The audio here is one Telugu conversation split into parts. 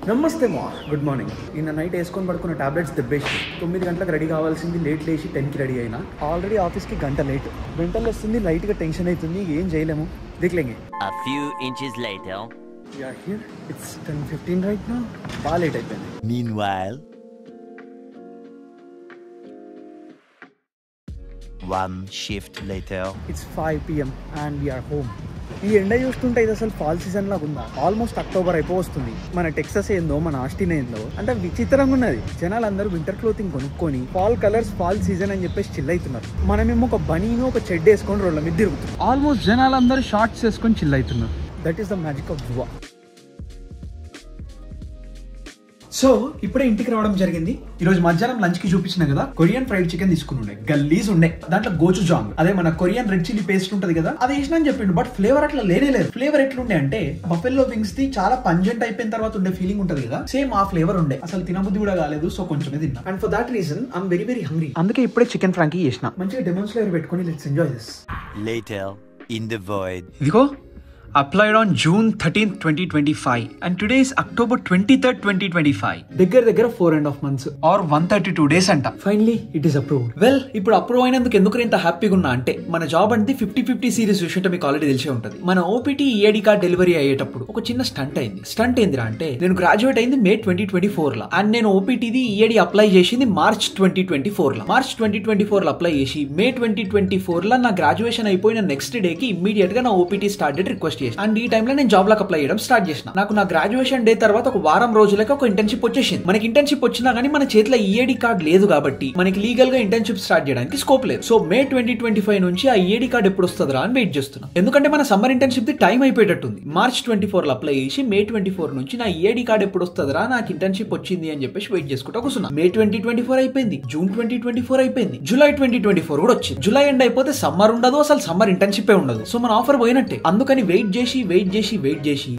నమస్తే మా గుడ్ మార్నింగ్. నిన్న నైట్ వేసుకొని పడుకున్న టాబ్లెట్స్ దెబ్బేసి 9 గంటలకు రెడీ కావాల్సింది లేట్ లేచి 10కి రెడీ అయినా. ఆల్రెడీ ఆఫీస్కి గంట లేట్. మెంటల్ వస్తుంది, లైట్గా టెన్షన్ అవుతుంది, ఏం చేయలేము. దిక్లేంగే. A few inches later. We are here. It's 10:15 right now. బాగా లేట్ అయిపోయింది. Meanwhile, one shift later. It's 5 PM and we are home. ఈ ఎండ చూస్తుంటే ఇది అసలు ఫాల్ సీజన్ లాగా ఉందా? ఆల్మోస్ట్ అక్టోబర్ అయిపోతుంది. మన టెక్సస్ ఏందో, మన ఆస్టిన్ ఏందో అంటే విచిత్రంగా ఉన్నది. జనాలు అందరూ వింటర్ క్లోతింగ్ కొనుక్కొని ఫాల్ కలర్స్, ఫాల్ సీజన్ అని చెప్పేసి చిల్ అవుతున్నారు. మనమేమో ఒక బనీను, ఒక చెడ్డ వేసుకొని రోడ్ల మీద తిరుగుతున్నాం. ఆల్మోస్ట్ జనాలు అందరూ షార్ట్స్ వేసుకొని చిల్ అవుతున్నారు. That is the magic of Goa. So ఇప్పుడే ఇంటికి రావడం జరిగింది. ఈ రోజు మధ్యాహ్నం లంచ్ కి చూపించిన కదా, కొరియన్ ఫ్రైడ్ చికెన్ తీసుకుని ఉండే, గల్లీస్ ఉండే. దాంట్లో గోచుజాంగ్, అదే మన కొరియన్ రెడ్ చిల్లీ పేస్ట్ ఉంటది కదా, అది వేసిన అని చెప్పిండు. బట్ ఫ్లేవర్ అట్లా లేనే లేదు. ఫ్లేవర్ ఎట్లుండే అంటే బఫెల్లో వింగ్స్ ది చాలా పంజెంట్ అయిపోయిన తర్వాత ఉండే ఫీలింగ్ ఉంటది కదా, సేమ్ ఆ ఫ్లేవర్ ఉండే. అసలు తినబుద్ధి కూడా కాలేదు. సో కొంచెమే తిన్నా. And for that reason I'm very very hungry. అందుకే ఇప్పుడే చికెన్ ఫ్రాంకీ చేసిన. మంచిగా డెమోన్స్ ఫ్లేవర్ పెట్టుకొని let's enjoy this. Later, in the void. ఇదిగో applied on June 13th, 2025 and today is October 23rd, 2025. దగ్గర 4.5 months or 132 days అంట. Finally it is approved. Well, ఇప్పుడు అప్రూవ్ అయినందుకు ఎందుకు ఇంత హ్యాపీగా ఉన్నా అంటే, మన జాబ్ అంటే 50-50 సిరీస్ చూసింటే మీకు ఆల్రెడీ తెలిసే ఉంటుంది. మన ఓపీటీ ఈఏడి కార్డ్ డెలివరీ అయ్యేటప్పుడు ఒక చిన్న స్టంట్ అయింది. స్టంట్ ఏందిరా అంటే, నేను గ్రాడ్యుయేట్ అయింది May 2024 లా అండ్ నేను ఓపీటీది ఈఏడి అప్లై చేసింది March 2024 లా. March 2024 లో అప్లై చేసి May 2024 లా నా గ్రాడ్యుయేషన్ అయిపోయిన నెక్స్ట్ డే కి ఇమ్మీడియట్ గా నా OPT start date request. And ఈ టైంలో నేను జాబ్ లకు అప్లై చేయడం స్టార్ట్ చేసిన. నాకు నా గ్రాడ్యుయేషన్ డే తర్వాత ఒక వారం రోజులకి ఒక ఇంటర్న్షిప్ వచ్చేసింది. మనకి ఇంటర్న్షిప్ వచ్చినా గానీ మన చేతిలో ఈఏడి కార్డ్ లేదు కాబట్టి మనకి లీగల్ గా ఇంటర్న్షిప్ స్టార్ట్ చేయడానికి స్కోప్ లేదు. సో May 2025 నుంచి ఆ ఈఏడి కార్డ్ ఎప్పుడు వస్తుందా అని వెయిట్ చేస్తున్నాం. ఎందుకంటే మన సమ్మర్ ఇంటర్న్షిప్ ది టైం అయిపోయేటట్టుంది. March 24 లో అప్లై చేసి May 24 నుంచి నా ఈఏడి కార్డ్ ఎప్పుడు వస్తుందా, నాకు ఇంటర్న్షిప్ వచ్చింది అని చెప్పేసి వెయిట్ చేసుకుంటూ కూర్చున్నా. May 2024 అయిపోయింది, June 2024 అయిపోయింది, July 2024 కూడా వచ్చింది. జూలై ఎండ్ అయిపోతే సమ్మర్ ఉండదు, అసలు సమ్మర్ ఇంటర్న్షిప్ ఉండదు. సో మన ఆఫర్ పోయినట్టే. అందుకని వెయిట్ చేసి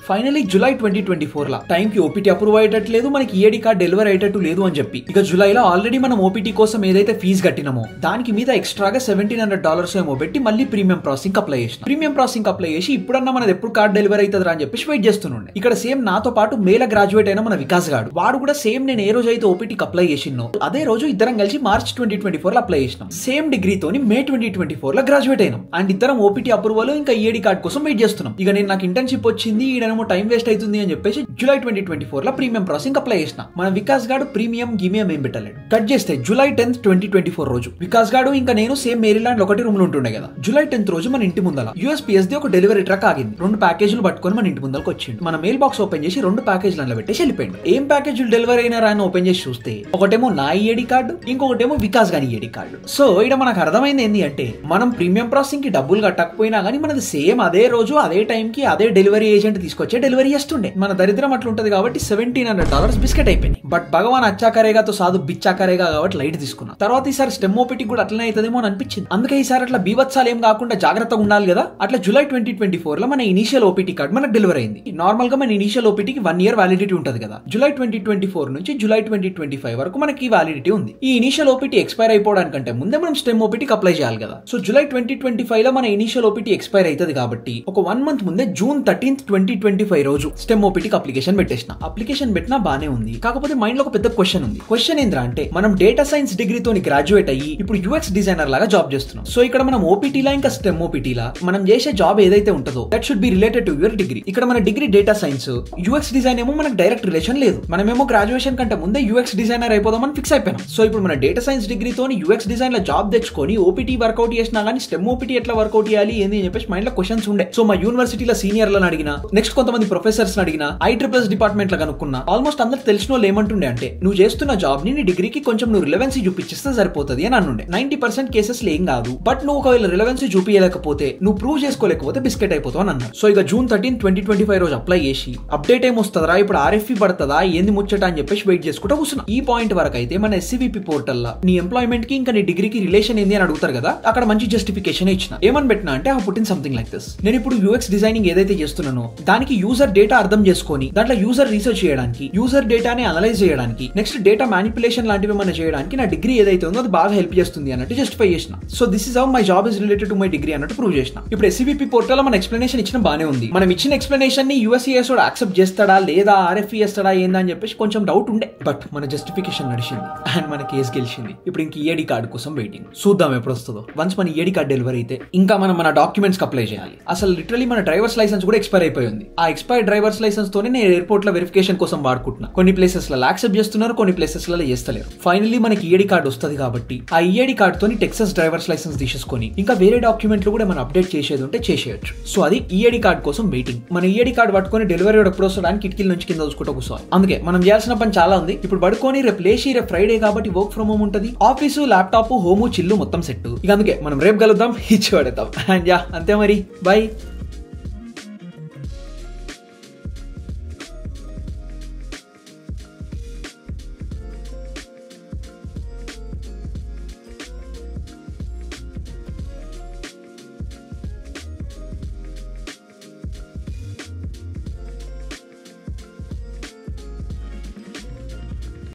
ఫైనలీ July 2024 లా టైం కి ఓపీటీ అప్రూవ్ అయ్యేటట్లేదు, మనకి ఈఏడి కార్డ్ డెలివరీ అయ్యేటట్టు లేదు అని చెప్పి ఇక జూలైలో ఆల్రెడీ మనం ఓపీటీ కోసం ఏదైతే ఫీజు కట్టినామో దానికి మీద ఎక్స్ట్రాగా $1,700 ఏమో పెట్టి మళ్ళీ ప్రీమియం ప్రాసెసింగ్ అప్లై చేసిన. ప్రీమియం ప్రాసెసింగ్ అప్లై చేసి ఇప్పుడన్నా మనది ఎప్పుడు కార్డ్ డెలివరీ అవుతుందా అని చెప్పేసి వెయిట్ చేస్తుండే. ఇక్కడ సేమ్ నాతో పాటు మేల గ్రాడ్యుయేట్ అయిన మన వికాస్ గాడు, వాడు కూడా సేమ్ నేను ఏ రోజు అయితే ఓపీటీకి అప్లై చేసినో అదే రోజు ఇద్దరం కలిసి March 2024 లో అప్లై చేసినాం. సేమ్ డిగ్రీతోని May 2024 లో గ్రాడ్యుయేట్ అయినాం. అండ్ ఇద్దరం ఓపీటీ అప్రూవల్ ఇంకా ఈఏడి కార్డ్ కోసం వెయిట్ చేస్తున్నాం. ఇక నేను నాకు ఇంటర్న్షిప్ వచ్చింది, ఈడనేమో టైం వేస్ట్ అవుతుంది అని చెప్పేసి July 2024 లో ప్రీమియం ప్రాసెసింగ్ అప్లై చేసిన. మన వికాస్ గాడు ప్రీమియం గిమియం ఏం పెట్టలేడు. కట్ చేస్తే July 10th, 2024 రోజు వికాస్ గాడు ఇంకా నేను సేమ్ మేరీలాండ్ ఒకటి రూమ్ లో ఉంటుండే కదా. July 10th రోజు మన ఇంటి ముందల USPS ది ఒక డెలివరీ ట్రక్ ఆగింది. 2 ప్యాకేజీలు పట్టుకొని మన ఇంటి ముందరకు వచ్చిండు. మన మెయిల్ బాక్స్ ఓపెన్ చేసి 2 ప్యాకేజీలు అందులో పెట్టేసి వెళ్ళిపోయిండు. ఏం ప్యాకేజీలు డెలివరీ అయినారా అని ఓపెన్ చేసి చూస్తే ఒకటేమో నా ఈఏడి కార్డు, ఇంకొకటేమో వికాస్ గాని ఈఏడి కార్డు. సో ఇక్కడ మనకు అర్థమైంది ఏంటి అంటే, మనం ప్రీమియం ప్రాసెసింగ్ కి డబ్బులు కట్టకపోయినా గానీ మనది సేమ్ అదే రోజు అదే టైం కి అదే డెలివరీ ఏజెంట్ తీసుకొచ్చే డెలివరీ చేస్తుండే. మన దరిద్రం అట్లుంటది కాబట్టి $1,700 బిస్కెట్ అయిపోయింది. బట్ భగవాన్ అచ్చాకరేగాతో సాధు బిచ్చాకరేగా కాబట్టి లైట్ తీసుకున్నా. తర్వాత ఈసారి స్టెమ్ ఓపీటీ కూడా అట్లనే అవుతుందేమో అని అనిపించింది. అందుకే ఈసారి అట్లా బీభత్సాలు ఏం కాకుండా జాగ్రత్తగా ఉండాలి కదా. అట్లా July 2024 లో మన ఇనిషియల్ ఓపీటీ కార్డ్ మనకు డెలివరీ అయింది. నార్మల్ గా మన ఇనిషియల్ ఓపీటీకి 1 year వ్యాలిడిటీ ఉంటది కదా. July 2024 నుంచి July 2025 వరకు మనకి వ్యాలిడిటీ ఉంది. ఈ ఇనిషియల్ ఓపీటీ ఎక్స్పైర్ అయిపోవడానికంటే ముందే మనం స్టెమ్ ఓపీటీకి అప్లై చేయాలి కదా. సో July 2025 లో మన ఇనిషియల్ ఓపీటీ ఎక్స్పైర్ అవుతుంది కాబట్టి ఒక 1 month ముందే June 13th, 2025 రోజు స్టెమ్ ఓపీటీకి అప్లికేషన్ పెట్టేసిన. అప్లికేషన్ పెట్టినా బానే ఉంది. కాకపోతే మైండ్ లో ఒక పెద్ద క్వశ్చన్ ఉంది. క్వశ్చన్ ఏంద్రా అంటే, మనం డేటా సైన్స్ డిగ్రీతో గ్రాడ్యుయేట్ అయ్యి ఇప్పుడు యూఎక్స్ డిజైనర్ లాగా జాబ్ చేస్తున్నాం. సో ఇక్కడ మనం ఓపీటీలా ఇంకా స్టెమ్ ఓపీటీలా మనం చేసే జాబ్ ఏదైతే ఉంటుందో that should be related to your degree. ఇక్కడ మన degree data science, UX design ఏమో మనకు డైరెక్ట్ రిలేషన్ లేదు. మనమేమో గ్రాడ్యుయేషన్ కంటే ముందే యూఎక్స్ డిజైనర్ అయిపోదామని ఫిక్స్ అయిపోయినాం. సో ఇప్పుడు మన డేటా సైన్స్ డిగ్రీతో యూఎక్స్ డిజైన్ లో జాబ్ తెచ్చుకొని ఓపీటీ వర్కౌట్ చేసినా కానీ స్టెమ్ ఓపీటీ ఎట్లా వర్కౌట్ చేయాలి ఏంది అని చెప్పేసి మైండ్ లో క్వశ్చన్స్ ఉండే. సో మా యూనివర్సిటీలో సీనియర్లను అడిగినా, నెక్స్ట్ కొంతమంది ప్రొఫెసర్స్ అడిగినా, IEEE డిపార్ట్మెంట్ లో కనుక్కున్నా, ఆల్మోస్ట్ అందరికి తెలిసిన వాళ్ళు ఏమంటుండే అంటే, నువ్వు చేస్తున్న జాబ్ ని డిగ్రీకి కొంచెం నువ్వు రిలవెన్సీ చూపించిస్తే సరిపోతుంది అని అనుండే. 90% కేసెస్ ఏం కాదు, బట్ నువ్వు ఒకవేళ రిలవెన్సీ చూపించలేకపోతే, నువ్వు ప్రూవ్ చేసుకోలేకపోతే బిస్కెట్ అయిపోతావు అని అన్నారు. సో ఇక June 13, 2025 రోజు అప్లై చేసి అప్డేట్ ఏమొస్తుందా, ఇప్పుడు RFE పడుతుందా, ఏంది ముచ్చట అని చెప్పేసి వెయిట్ చేసుకుంటూ కూర్చున్నా. ఈ పాయింట్ వరకు అయితే మన SCVP పోర్టల్ లా నీ ఎంప్లాయ్మెంట్ కి ఇంకా నీ డిగ్రీకి రిలేషన్ ఏంది అని అడుగుతారు కదా, అక్కడ మంచి జస్టిఫికేషన్ ఇచ్చిన. ఏమని పెట్టినా అంటే, I put in something like this. నేను ఇప్పుడు UX డిజైనింగ్ ఏదైతే చేస్తున్నానో దానికి యూజర్ డేటా అర్థం చేసుకొని దాంట్లో యూజర్ రీసెర్చ్ చేయడానికి, యూజర్ డేటాని అనలైజ్ చేయడానికి, నెక్స్ట్ డేటా మ్యానిపులేషన్ లాంటివి మనం చేయడానికి నా డిగ్రీ ఏదైతే ఉందో అది బాగా హెల్ప్ చేస్తుంది అన్నట్టు జస్టిఫై చేసిన. So this is how my job is related to my degree అన్నట్టు ప్రూవ్ చేసిన. ఇప్పుడు SCBP పోర్టల్ లో మన ఎక్స్ప్లెనేషన్ ఇచ్చిన బానే ఉంది. మనం ఇచ్చిన ఎక్స్ప్లెనేషన్ ని USCIS యాక్సెప్ట్ చేస్తాడా లేదా, RFE చేస్తాడా ఏందా అని చెప్పేసి కొంచెం డౌట్ ఉండే. బట్ మన జస్టిఫికేషన్ నడిచింది అండ్ మన కేసు గెలిచింది. ఇప్పుడు ఇంక EAD కార్డు కోసం వెయిటింగ్. చూద్దాం ఎప్పుడు వస్తుందో. వన్స్ మన EAD కార్డు డెలివరీ అయితే ఇంకా మనం మన డాక్యుమెంట్స్ అప్లై చేయాలి. అసలు లిటరలీ మన డ్రైవర్స్ లైసెన్స్ కూడా ఎక్స్పైర్ అయిపోయింది. ఆ ఎక్స్పైర్డ్ డ్రైవర్స్ లైసెన్స్ తోనే నేను ఎయిర్పోర్ట్ లో వెరిఫికేషన్ కోసం వాడుకుంటున్నా. కొన్ని ప్లేసెస్ లో యాక్సెప్ట్ చేస్తున్నారు, కొన్ని ప్లేసెస్ లో చేస్తలేరు. ఫైనల్లీ మనకి EAD కార్డు వస్తుంది కాబట్టి ఆ EAD కార్డు తోని టెక్సస్ డ్రైవర్స్ లైసెన్స్ తీసేసుకొని ఇంకా వేరే డాక్యుమెంట్లు కూడా మనం అప్డేట్ చేసేది ఉంటే చేసేయచ్చు. సో అది EAD కార్డు కోసం వెయిటింగ్. మన EAD కార్డు పట్టుకొని డెలివరీ ఎప్పుడు వస్తాడానికి కిటికీల నుంచి కింద చూసుకుంటూ కూర్చోవాలి. అందుకే మనం చేయాల్సిన పని చాలా ఉంది. ఇప్పుడు పడుకొని రేపు లేచి రేపు ఫ్రైడే కాబట్టి వర్క్ ఫ్రమ్ హోమ్ ఉంటుంది. ఆఫీసు, ల్యాప్టాప్, హోము, చిల్లు మొత్తం సెట్. ఇక అందుకే మనం రేపు కలుద్దాం, ఇచ్చి పడేద్దాం. అండ్ యా అంతే మరి. బై.